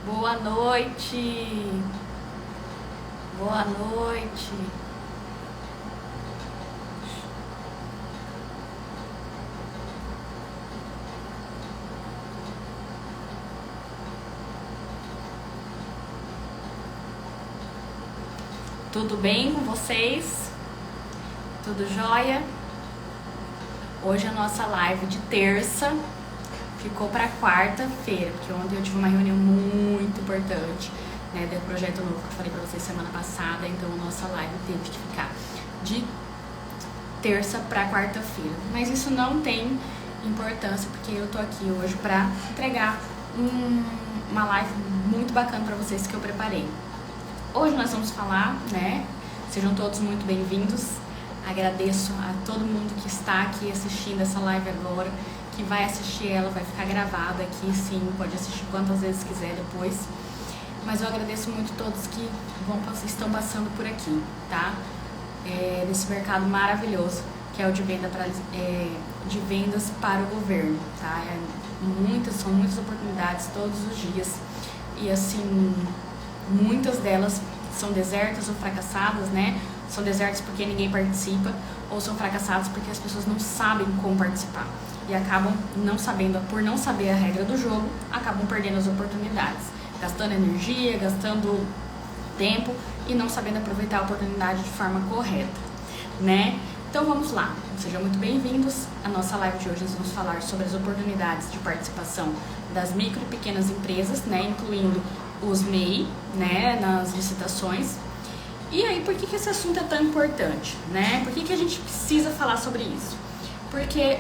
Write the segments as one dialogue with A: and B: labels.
A: Boa noite. Boa noite. Tudo bem com vocês? Tudo jóia? Hoje a nossa live de terça ficou para quarta-feira, porque ontem eu tive uma reunião muito importante, né, do projeto novo que eu falei para vocês semana passada, então a nossa live teve que ficar de terça para quarta-feira. Mas isso não tem importância, porque eu tô aqui hoje para entregar uma live muito bacana para vocês que eu preparei. Hoje nós vamos falar, né? Sejam todos muito bem-vindos. Agradeço a todo mundo que está aqui assistindo essa live agora, que vai assistir ela, vai ficar gravada aqui, sim, pode assistir quantas vezes quiser depois. Mas eu agradeço muito todos que estão passando por aqui, tá? Nesse mercado maravilhoso, que é o de vendas para o governo, tá? São muitas oportunidades todos os dias. E assim, muitas delas são desertas ou fracassadas, né? São desertas porque ninguém participa, ou são fracassadas porque as pessoas não sabem como participar. E acabam não sabendo, por não saber a regra do jogo, acabam perdendo as oportunidades. Gastando energia, gastando tempo e não sabendo aproveitar a oportunidade de forma correta, né? Então vamos lá, sejam muito bem-vindos. A nossa live de hoje nós vamos falar sobre as oportunidades de participação das micro e pequenas empresas, né? Incluindo os MEI, né? Nas licitações. E aí, por que esse assunto é tão importante, né? Por que a gente precisa falar sobre isso? Porque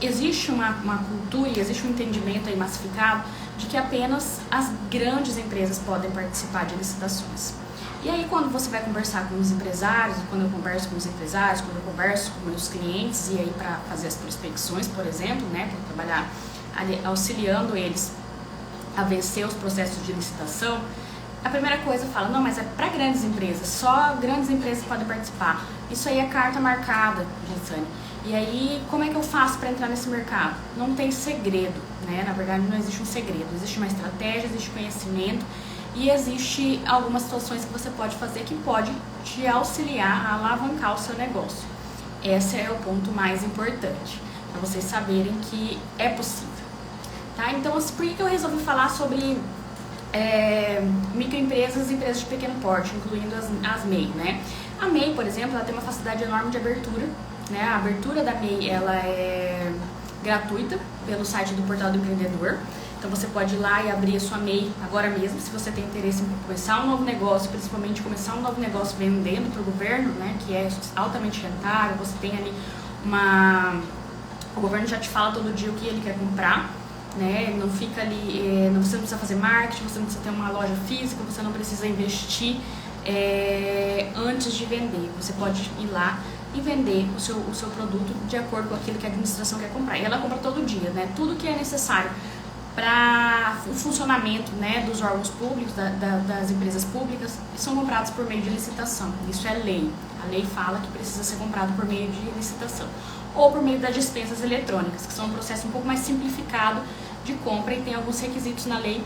A: existe uma cultura e existe um entendimento aí massificado de que apenas as grandes empresas podem participar de licitações. E aí, quando você vai conversar com os empresários, quando eu converso com os empresários, quando eu converso com meus clientes, e aí para fazer as prospecções, por exemplo, né, para trabalhar auxiliando eles a vencer os processos de licitação, a primeira coisa fala, não, mas é para grandes empresas, só grandes empresas podem participar. Isso aí é carta marcada, Gessane. E aí, como é que eu faço para entrar nesse mercado? Não tem segredo, né? Na verdade, não existe um segredo. Existe uma estratégia, existe conhecimento e existe algumas situações que você pode fazer que pode te auxiliar a alavancar o seu negócio. Esse é o ponto mais importante, para vocês saberem que é possível. Tá? Então, por que eu resolvi falar sobre microempresas e empresas de pequeno porte, incluindo as MEI, né? A MEI, por exemplo, ela tem uma facilidade enorme de abertura, né? A abertura da MEI, ela é gratuita pelo site do Portal do Empreendedor. Então você pode ir lá e abrir a sua MEI agora mesmo, se você tem interesse em começar um novo negócio, principalmente começar um novo negócio vendendo para o governo, né? Que é altamente rentável, você tem ali o governo já te fala todo dia o que ele quer comprar, né? Não fica ali, você não precisa fazer marketing, você não precisa ter uma loja física, você não precisa investir antes de vender. Você pode ir lá e vender o seu produto de acordo com aquilo que a administração quer comprar. E ela compra todo dia, né? Tudo que é necessário para o funcionamento, né, dos órgãos públicos, das empresas públicas, são comprados por meio de licitação. Isso é lei. A lei fala que precisa ser comprado por meio de licitação. Ou por meio das dispensas eletrônicas, que são um processo um pouco mais simplificado de compra e tem alguns requisitos na lei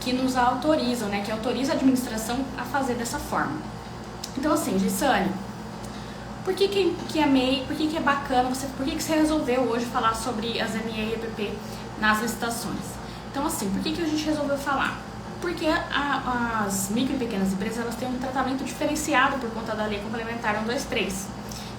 A: que nos autorizam, né, que autoriza a administração a fazer dessa forma. Então assim, Gessane, por que é MEI, por que é bacana, por que você resolveu hoje falar sobre as MEI e EPP nas licitações? Então assim, por que a gente resolveu falar? Porque as micro e pequenas empresas, elas têm um tratamento diferenciado por conta da Lei Complementar 123.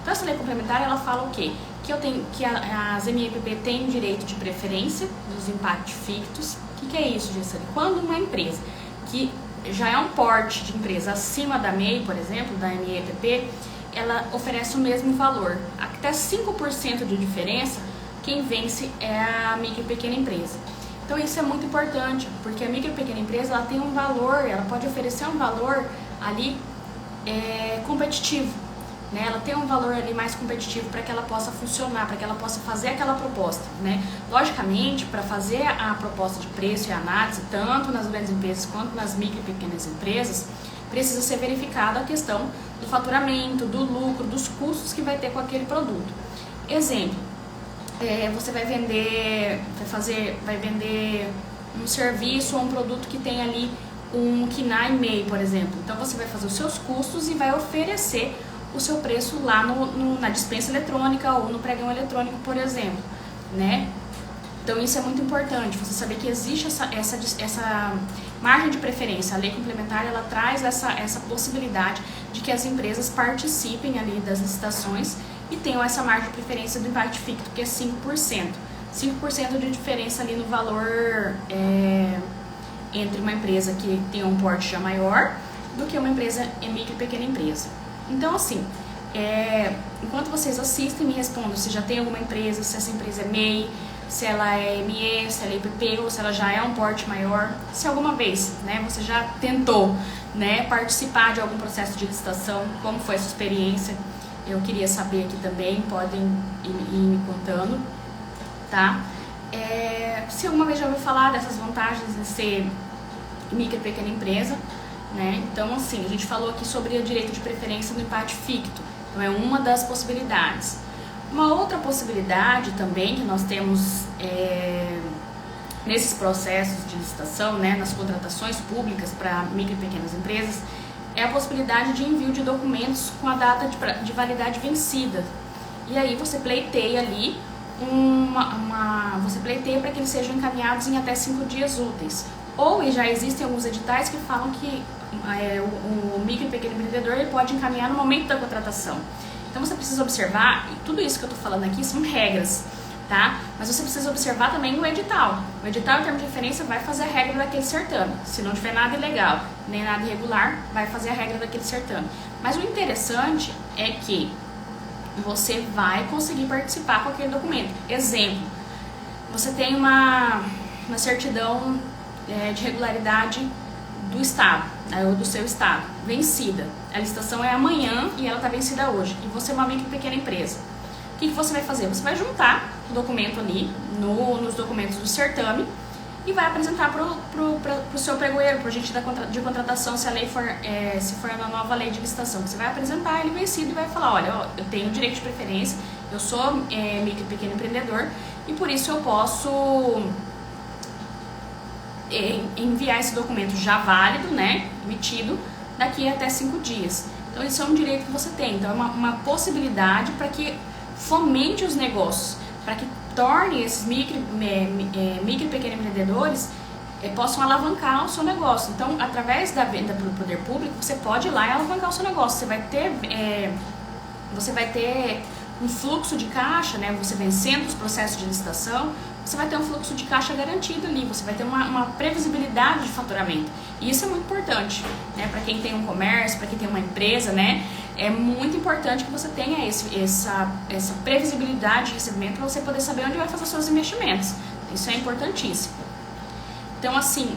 A: Então essa lei complementar, ela fala o quê? Que as MEI-EPP têm direito de preferência dos impactos fictos. O que é isso, Gessane? Quando uma empresa que já é um porte de empresa acima da MEI, por exemplo, da MEI-EPP, ela oferece o mesmo valor. Até 5% de diferença, quem vence é a micro e pequena empresa. Então isso é muito importante, porque a micro e pequena empresa, ela tem um valor, ela pode oferecer um valor ali competitivo. Né? Ela tem um valor ali mais competitivo para que ela possa funcionar, para que ela possa fazer aquela proposta, né? Logicamente, para fazer a proposta de preço e análise, tanto nas grandes empresas quanto nas micro e pequenas empresas, precisa ser verificada a questão do faturamento, do lucro, dos custos que vai ter com aquele produto. Exemplo, você vai vender um serviço ou um produto que tem ali um KNAI MEI, por exemplo. Então você vai fazer os seus custos e vai oferecer o seu preço lá na dispensa eletrônica ou no pregão eletrônico, por exemplo, né? Então isso é muito importante, você saber que existe essa margem de preferência. A lei complementar, ela traz essa possibilidade de que as empresas participem ali das licitações e tenham essa margem de preferência do impacto ficto, que é 5%. 5% de diferença ali no valor entre uma empresa que tem um porte já maior do que uma empresa micro e pequena empresa. Então, assim, enquanto vocês assistem, me respondam se já tem alguma empresa, se essa empresa é MEI, se ela é ME, se ela é IPP ou se ela já é um porte maior. Se alguma vez, né, você já tentou, né, participar de algum processo de licitação, como foi a sua experiência, eu queria saber aqui também, podem ir me contando, tá? Se alguma vez já ouviu falar dessas vantagens de ser micro e pequena empresa, né? Então, assim, a gente falou aqui sobre o direito de preferência do empate ficto, então é uma das possibilidades. Uma outra possibilidade também que nós temos nesses processos de licitação, né, nas contratações públicas para micro e pequenas empresas, é a possibilidade de envio de documentos com a data de validade vencida. E aí você pleiteia ali, você pleiteia para que eles sejam encaminhados em até 5 dias úteis. Ou já existem alguns editais que falam que o micro e pequeno empreendedor ele pode encaminhar no momento da contratação. Então você precisa observar, e tudo isso que eu estou falando aqui são regras, tá? Mas você precisa observar também o edital. O edital, em termos de referência, vai fazer a regra daquele certame. Se não tiver nada ilegal, nem nada irregular, vai fazer a regra daquele certame. Mas o interessante é que você vai conseguir participar com aquele documento. Exemplo, você tem uma certidão de regularidade do estado, ou do seu estado, vencida. A licitação é amanhã e ela está vencida hoje. E você é uma micro e pequena empresa. O que você vai fazer? Você vai juntar o documento ali nos documentos do certame e vai apresentar para o seu pregoeiro, para o agente de contratação, se a lei for, se for na nova lei de licitação. Você vai apresentar ele vencido e vai falar, olha, ó, eu tenho direito de preferência, eu sou micro e pequeno empreendedor e por isso eu posso enviar esse documento já válido, né, emitido, daqui até 5 dias. Então, isso é um direito que você tem. Então, é uma possibilidade para que fomente os negócios, para que torne esses micro e pequenos empreendedores possam alavancar o seu negócio. Então, através da venda para o poder público, você pode ir lá e alavancar o seu negócio. Você vai ter um fluxo de caixa, né? Você vencendo os processos de licitação, você vai ter um fluxo de caixa garantido ali, você vai ter uma previsibilidade de faturamento. E isso é muito importante, né? Para quem tem um comércio, para quem tem uma empresa, né? É muito importante que você tenha essa previsibilidade de recebimento para você poder saber onde vai fazer os seus investimentos. Isso é importantíssimo. Então, assim,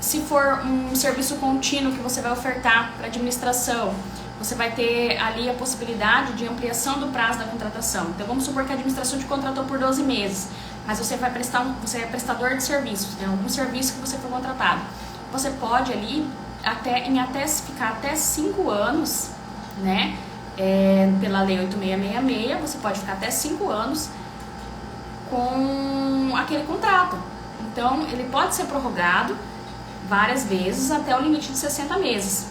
A: se for um serviço contínuo que você vai ofertar para a administração, você vai ter ali a possibilidade de ampliação do prazo da contratação. Então, vamos supor que a administração te contratou por 12 meses, mas você é prestador de serviços, tem algum serviço que você for contratado. Você pode ali ficar até 5 anos, né? Pela lei 8666, você pode ficar até 5 anos com aquele contrato. Então, ele pode ser prorrogado várias vezes até o limite de 60 meses.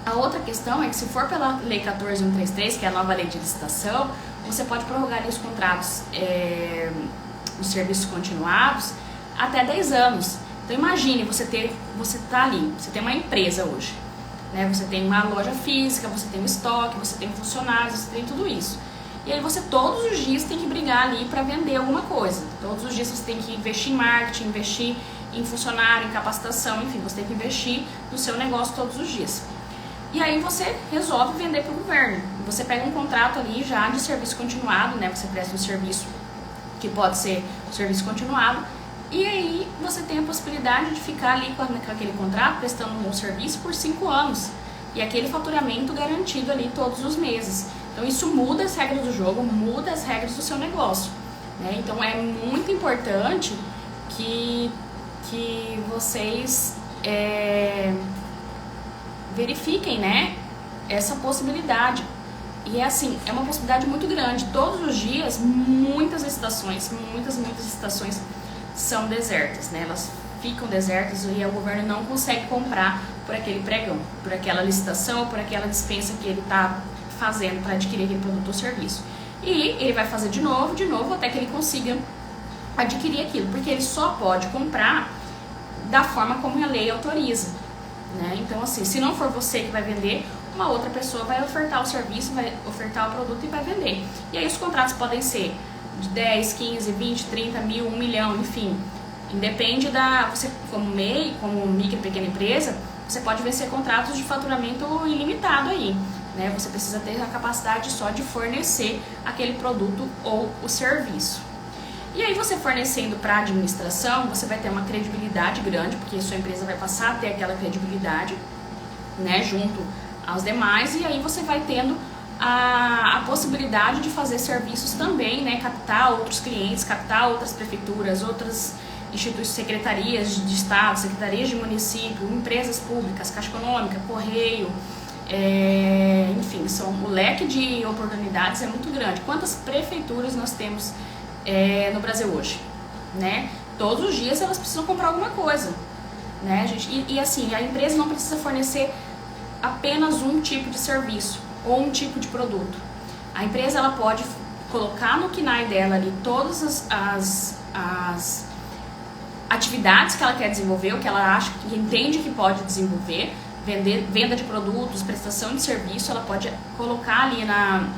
A: A outra questão é que se for pela lei 14.133, que é a nova lei de licitação, você pode prorrogar os contratos dos serviços continuados até 10 anos. Então imagine, você tá ali, você tem uma empresa hoje, né? Você tem uma loja física, você tem um estoque, você tem funcionários, você tem tudo isso. E aí você todos os dias tem que brigar ali para vender alguma coisa. Todos os dias você tem que investir em marketing, investir em funcionário, em capacitação, enfim, você tem que investir no seu negócio todos os dias. E aí você resolve vender para o governo. Você pega um contrato ali já de serviço continuado, né? Você presta um serviço que pode ser um serviço continuado. E aí você tem a possibilidade de ficar ali com aquele contrato, prestando um serviço por 5 anos. E aquele faturamento garantido ali todos os meses. Então isso muda as regras do jogo, muda as regras do seu negócio, né? Então é muito importante que vocês verifiquem, né, essa possibilidade. E assim, é uma possibilidade muito grande. Todos os dias, muitas licitações são desertas, né? Elas ficam desertas e o governo não consegue comprar por aquele pregão, por aquela licitação, por aquela dispensa que ele está fazendo para adquirir aquele produto ou serviço. E ele vai fazer de novo, até que ele consiga adquirir aquilo, porque ele só pode comprar da forma como a lei autoriza, né? Então, assim, se não for você que vai vender, uma outra pessoa vai ofertar o serviço, vai ofertar o produto e vai vender. E aí os contratos podem ser de 10, 15, 20, 30 mil, 1 milhão, enfim. Independe você como MEI, como micro e pequena empresa, você pode vencer contratos de faturamento ilimitado aí, né? Você precisa ter a capacidade só de fornecer aquele produto ou o serviço. E aí você fornecendo para a administração, você vai ter uma credibilidade grande, porque a sua empresa vai passar a ter aquela credibilidade, né, junto aos demais, e aí você vai tendo a possibilidade de fazer serviços também, né, captar outros clientes, captar outras prefeituras, outras instituições, secretarias de estado, secretarias de município, empresas públicas, Caixa Econômica, Correio, enfim, o leque de oportunidades é muito grande. Quantas prefeituras nós temos no Brasil hoje, né? Todos os dias elas precisam comprar alguma coisa, né, gente? E assim, a empresa não precisa fornecer apenas um tipo de serviço ou um tipo de produto. A empresa ela pode colocar no KNAI dela ali todas as atividades que ela quer desenvolver, o que ela acha que entende que pode desenvolver, venda de produtos, prestação de serviço, ela pode colocar ali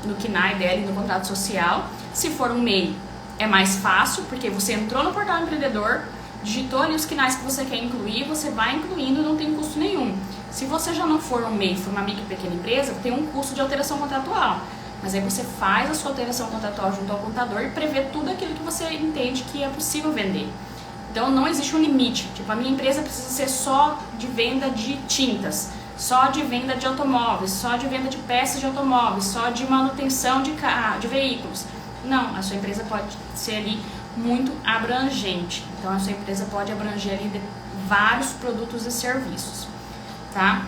A: no KNAI dela e no contrato social. Se for um MEI, é mais fácil, porque você entrou no portal empreendedor, digitou ali os KNAIs que você quer incluir, você vai incluindo, não tem custo nenhum. Se você já não for um MEI, for uma micro e pequena empresa, tem um custo de alteração contratual. Mas aí você faz a sua alteração contratual junto ao contador e prevê tudo aquilo que você entende que é possível vender. Então não existe um limite. Tipo, a minha empresa precisa ser só de venda de tintas, só de venda de automóveis, só de venda de peças de automóveis, só de manutenção de veículos. Não, a sua empresa pode ser ali muito abrangente. Então a sua empresa pode abranger ali vários produtos e serviços, tá?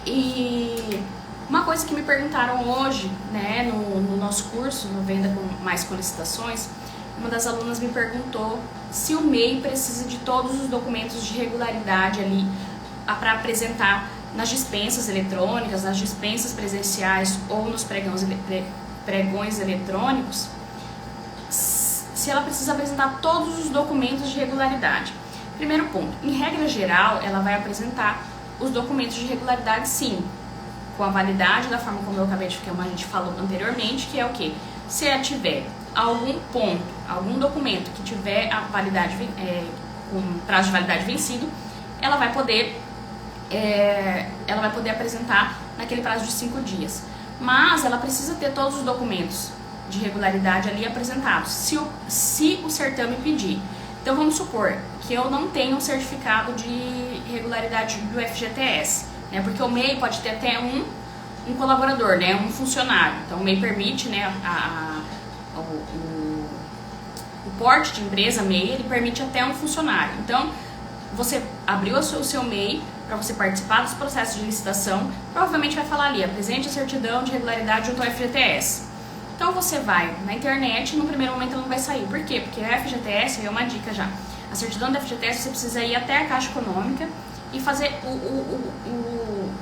A: E uma coisa que me perguntaram hoje, né, no nosso curso, no Venda Mais com Licitações, uma das alunas me perguntou se o MEI precisa de todos os documentos de regularidade ali para apresentar nas dispensas eletrônicas, nas dispensas presenciais ou nos pregões eletrônicos, se ela precisa apresentar todos os documentos de regularidade. Primeiro ponto, em regra geral, ela vai apresentar os documentos de regularidade sim, com a validade da forma como eu acabei de, como a gente falou anteriormente, que é o quê? Se ela tiver algum ponto, algum documento que tiver a validade, com prazo de validade vencido, ela vai poder apresentar naquele prazo de 5 dias. Mas ela precisa ter todos os documentos de regularidade ali apresentados, se o certame pedir. Então vamos supor que eu não tenho um certificado de regularidade do FGTS, né? Porque o MEI pode ter até um colaborador, né? Um funcionário. Então o MEI permite, né, o porte de empresa MEI, ele permite até um funcionário. Então você abriu o seu MEI para você participar dos processos de licitação, provavelmente vai falar ali, apresente a certidão de regularidade junto ao FGTS. Então você vai na internet, no primeiro momento ela não vai sair. Por quê? Porque a FGTS, é uma dica já, a certidão da FGTS você precisa ir até a Caixa Econômica e fazer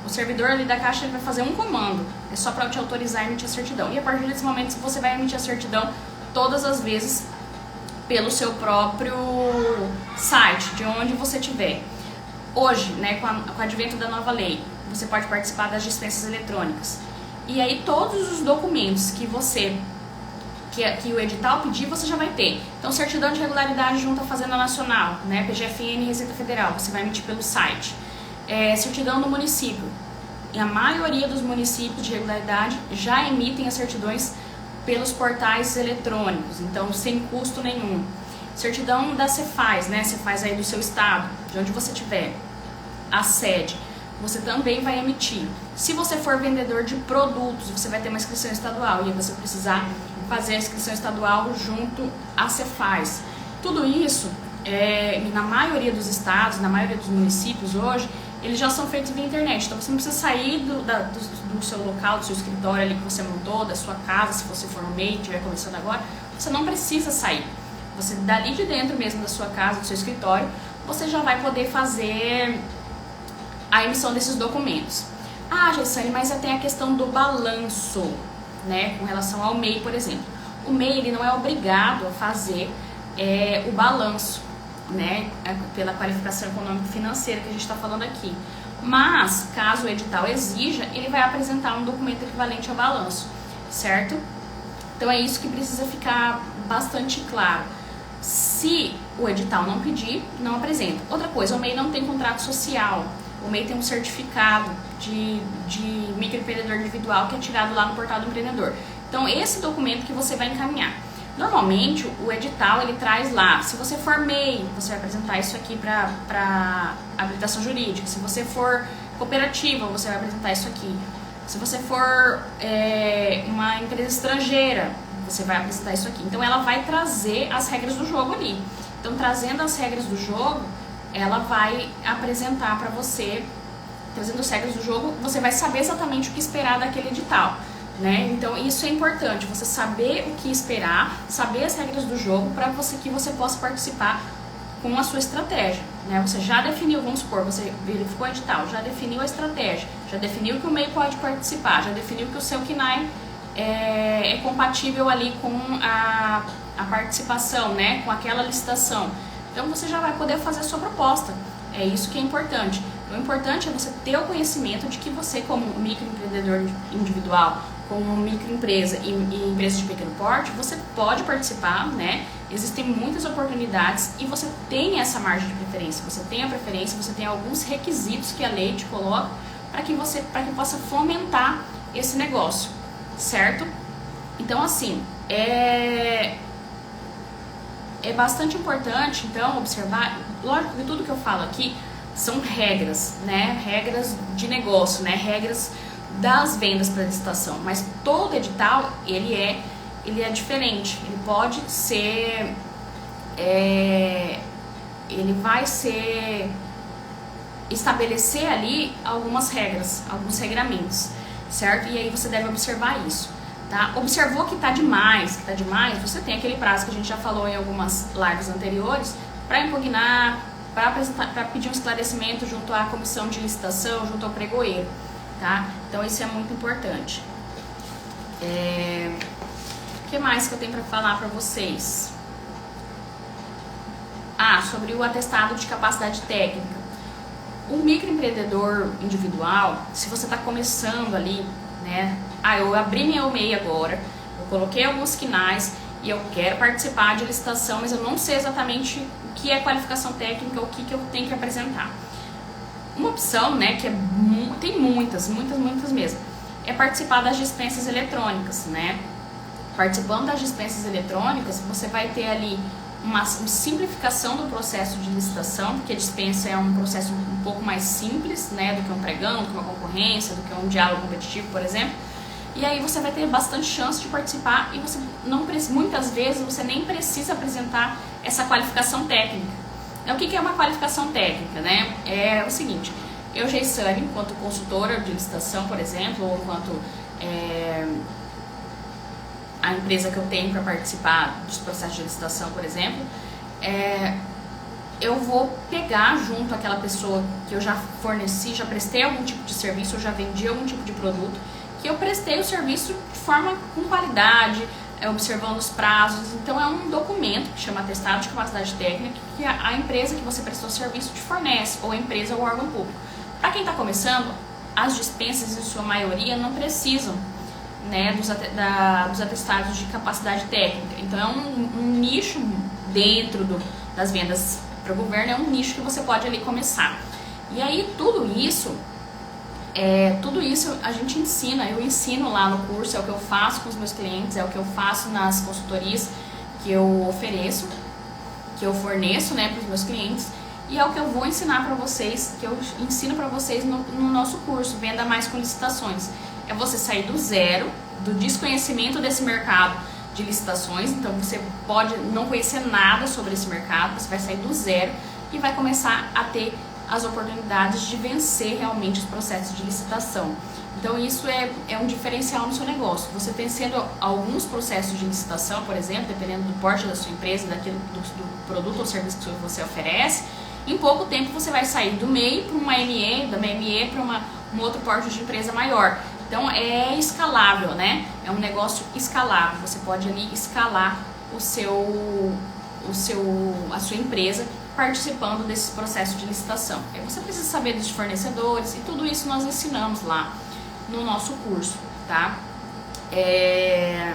A: o servidor ali da Caixa, ele vai fazer um comando, é só para te autorizar a emitir a certidão. E a partir desse momento você vai emitir a certidão todas as vezes pelo seu próprio site, de onde você estiver. Hoje, né, com o advento da nova lei, você pode participar das dispensas eletrônicas. E aí todos os documentos que o edital pedir, você já vai ter. Então, certidão de regularidade junto à Fazenda Nacional, né, PGFN e Receita Federal, você vai emitir pelo site. Certidão do município. E a maioria dos municípios de regularidade já emitem as certidões pelos portais eletrônicos, então sem custo nenhum. Certidão da Cefaz, né, Cefaz aí do seu estado, de onde você tiver a sede, você também vai emitir. Se você for vendedor de produtos, você vai ter uma inscrição estadual e aí você vai precisar fazer a inscrição estadual junto à Cefaz. Tudo isso, na maioria dos estados, na maioria dos municípios hoje, eles já são feitos via internet. Então você não precisa sair do seu local, do seu escritório ali que você montou, da sua casa, se você for um MEI, estiver começando agora, você não precisa sair. Você dali de dentro mesmo da sua casa, do seu escritório, você já vai poder fazer a emissão desses documentos. Ah, Geissane, mas tem a questão do balanço, né, com relação ao MEI, por exemplo. O MEI ele não é obrigado a fazer o balanço, né, pela qualificação econômica e financeira que a gente está falando aqui. Mas, caso o edital exija, ele vai apresentar um documento equivalente ao balanço, certo? Então é isso que precisa ficar bastante claro. Se o edital não pedir, não apresenta. Outra coisa, o MEI não tem contrato social. O MEI tem um certificado de microempreendedor individual que é tirado lá no portal do empreendedor. Então, esse documento que você vai encaminhar. Normalmente, o edital, ele traz lá, se você for MEI, você vai apresentar isso aqui para habilitação jurídica. Se você for cooperativa, você vai apresentar isso aqui. Se você for uma empresa estrangeira, você vai apresentar isso aqui. Então, ela vai trazer as regras do jogo ali. Então, trazendo as regras do jogo, ela vai apresentar para você, trazendo as regras do jogo, você vai saber exatamente o que esperar daquele edital, né? Então, isso é importante, você saber o que esperar, saber as regras do jogo, para que você possa participar com a sua estratégia, né? Você já definiu, vamos supor, você verificou o edital, já definiu a estratégia, já definiu que o MEI pode participar, já definiu que o seu KNAI é compatível ali com a participação, né? Com aquela licitação. Então, você já vai poder fazer a sua proposta. É isso que é importante. O importante é você ter o conhecimento de que você, como microempreendedor individual, como microempresa e empresa de pequeno porte, você pode participar, né? Existem muitas oportunidades e você tem essa margem de preferência. Você tem a preferência, você tem alguns requisitos que a lei te coloca para que possa fomentar esse negócio, certo? Então, assim, é bastante importante, então, observar, lógico que tudo que eu falo aqui são regras, né, regras de negócio, né, regras das vendas para licitação, mas todo edital, ele é diferente, ele pode ser, ele vai estabelecer ali algumas regras, alguns regramentos, certo? E aí você deve observar isso. Tá? Observou que está demais, você tem aquele prazo que a gente já falou em algumas lives anteriores para impugnar, para pedir um esclarecimento junto à comissão de licitação, junto ao pregoeiro, tá? Então isso é muito importante. O que mais que eu tenho para falar para vocês? Sobre o atestado de capacidade técnica. O microempreendedor individual, se você está começando ali, né? Eu abri meu MEI agora, eu coloquei alguns KNAIs e eu quero participar de licitação, mas eu não sei exatamente o que é qualificação técnica, o que eu tenho que apresentar. Uma opção, né, que tem muitas mesmo, é participar das dispensas eletrônicas, né? Participando das dispensas eletrônicas, você vai ter ali uma simplificação do processo de licitação, porque a dispensa é um processo um pouco mais simples, né, do que um pregão, do que uma concorrência, do que um diálogo competitivo, por exemplo. E aí você vai ter bastante chance de participar e você muitas vezes você nem precisa apresentar essa qualificação técnica. Então, o que é uma qualificação técnica, né? É o seguinte, eu, Geissane, enquanto consultora de licitação, por exemplo, ou enquanto a empresa que eu tenho para participar dos processos de licitação, por exemplo, eu vou pegar junto àquela pessoa que eu já forneci, já prestei algum tipo de serviço, eu já vendi algum tipo de produto, que eu prestei o serviço de forma com qualidade, observando os prazos. Então é um documento que chama atestado de capacidade técnica que a empresa que você prestou o serviço te fornece, ou a empresa ou o órgão público. Para quem está começando, as dispensas em sua maioria não precisam, né, dos atestados de capacidade técnica. Então é um nicho dentro das vendas para o governo, é um nicho que você pode ali começar. E aí tudo isso a gente ensina, eu ensino lá no curso, é o que eu faço com os meus clientes, é o que eu faço nas consultorias que eu ofereço, que eu forneço, né, para os meus clientes, e é o que eu vou ensinar para vocês, que eu ensino para vocês no nosso curso, Venda Mais com Licitações. É você sair do zero, do desconhecimento desse mercado de licitações, então você pode não conhecer nada sobre esse mercado, você vai sair do zero e vai começar a ter as oportunidades de vencer realmente os processos de licitação. Então isso é um diferencial no seu negócio. Você vencendo alguns processos de licitação, por exemplo, dependendo do porte da sua empresa, do produto ou serviço que você oferece, em pouco tempo você vai sair do MEI para uma ME, da ME para um outro porte de empresa maior. Então é escalável, né? É um negócio escalável. Você pode ali escalar a sua empresa participando desses processos de licitação. Aí você precisa saber dos fornecedores e tudo isso nós ensinamos lá no nosso curso, tá? É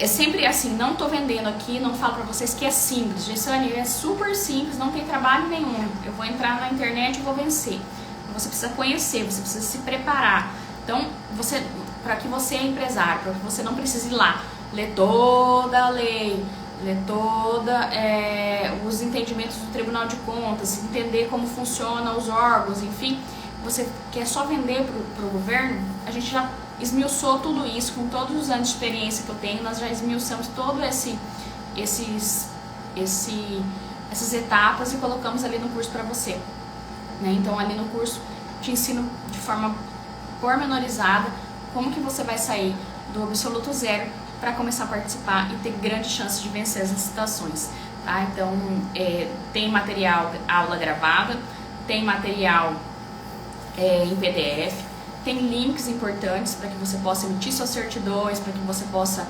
A: sempre assim, não tô vendendo aqui, não falo pra vocês que é simples. Gessane, é super simples, não tem trabalho nenhum. Eu vou entrar na internet e vou vencer. Você precisa conhecer, você precisa se preparar. Então, para que você é empresário, para que você não precise ir lá, ler toda a lei, ler os entendimentos do Tribunal de Contas, entender como funcionam os órgãos, enfim, você quer só vender para o governo, a gente já esmiuçou tudo isso, com todos os anos de experiência que eu tenho, nós já esmiuçamos todo essas etapas e colocamos ali no curso para você. Né? Então ali no curso te ensino de forma pormenorizada como que você vai sair do absoluto zero para começar a participar e ter grande chance de vencer as licitações. Tá? Então tem material, aula gravada, tem material em PDF, tem links importantes para que você possa emitir suas certidões, para que você possa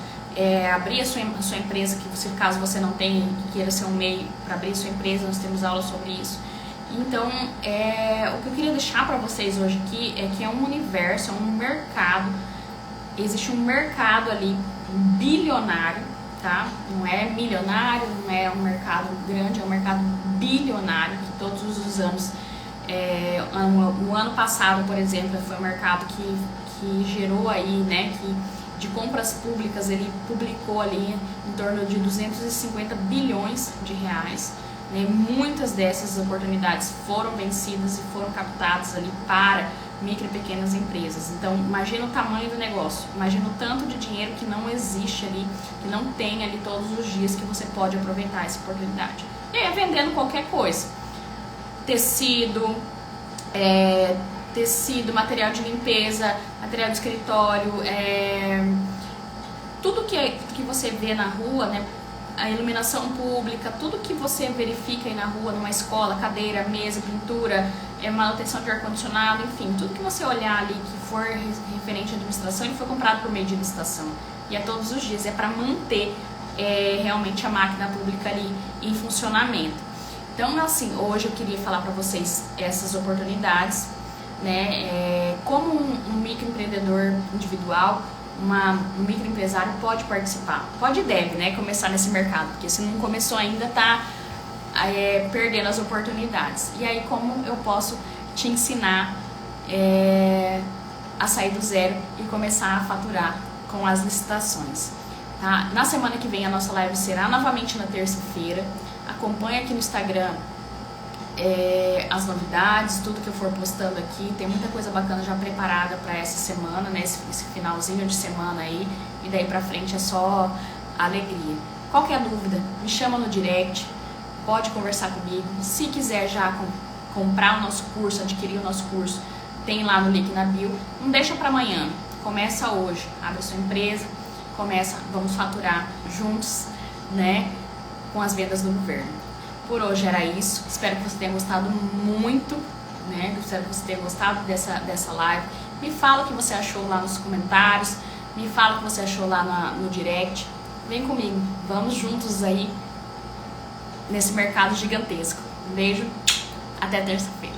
A: abrir a sua empresa, caso você não tenha e queira ser um MEI para abrir a sua empresa, nós temos aula sobre isso. Então, o que eu queria deixar para vocês hoje aqui é que é um universo, é um mercado, existe um mercado ali bilionário, tá? Não é milionário, não é um mercado grande, é um mercado bilionário que todos os anos, o ano passado, por exemplo, foi um mercado que gerou aí, né, de compras públicas, ele publicou ali em torno de 250 bilhões de reais. Muitas dessas oportunidades foram vencidas e foram captadas ali para micro e pequenas empresas. Então, imagina o tamanho do negócio, imagina o tanto de dinheiro que não existe ali, que não tem ali todos os dias que você pode aproveitar essa oportunidade. E aí, vendendo qualquer coisa, tecido, material de limpeza, material de escritório, tudo que você vê na rua, né? A iluminação pública, tudo que você verifica aí na rua, numa escola, cadeira, mesa, pintura, manutenção de ar-condicionado, enfim, tudo que você olhar ali que for referente à administração, ele foi comprado por meio de licitação. E é todos os dias, é para manter realmente a máquina pública ali em funcionamento. Então, assim, hoje eu queria falar para vocês essas oportunidades, né? Como um microempreendedor individual, um microempresário pode participar, pode e deve, né, começar nesse mercado, porque se não começou ainda está perdendo as oportunidades. E aí como eu posso te ensinar a sair do zero e começar a faturar com as licitações, tá? Na semana que vem a nossa live será novamente na terça-feira. Acompanha aqui no Instagram as novidades, tudo que eu for postando aqui. Tem muita coisa bacana já preparada para essa semana, né? Esse finalzinho de semana aí, e daí pra frente é só alegria. Qualquer dúvida, me chama no direct, pode conversar comigo. Se quiser já comprar o nosso curso, adquirir o nosso curso, tem lá no link na bio. Não deixa para amanhã, começa hoje, abre a sua empresa, vamos faturar juntos, né, com as vendas do governo. Por hoje era isso, espero que você tenha gostado muito, né? Espero que você tenha gostado dessa live. Me fala o que você achou lá nos comentários, me fala o que você achou lá no direct. Vem comigo, vamos juntos aí nesse mercado gigantesco. Um beijo, até terça-feira.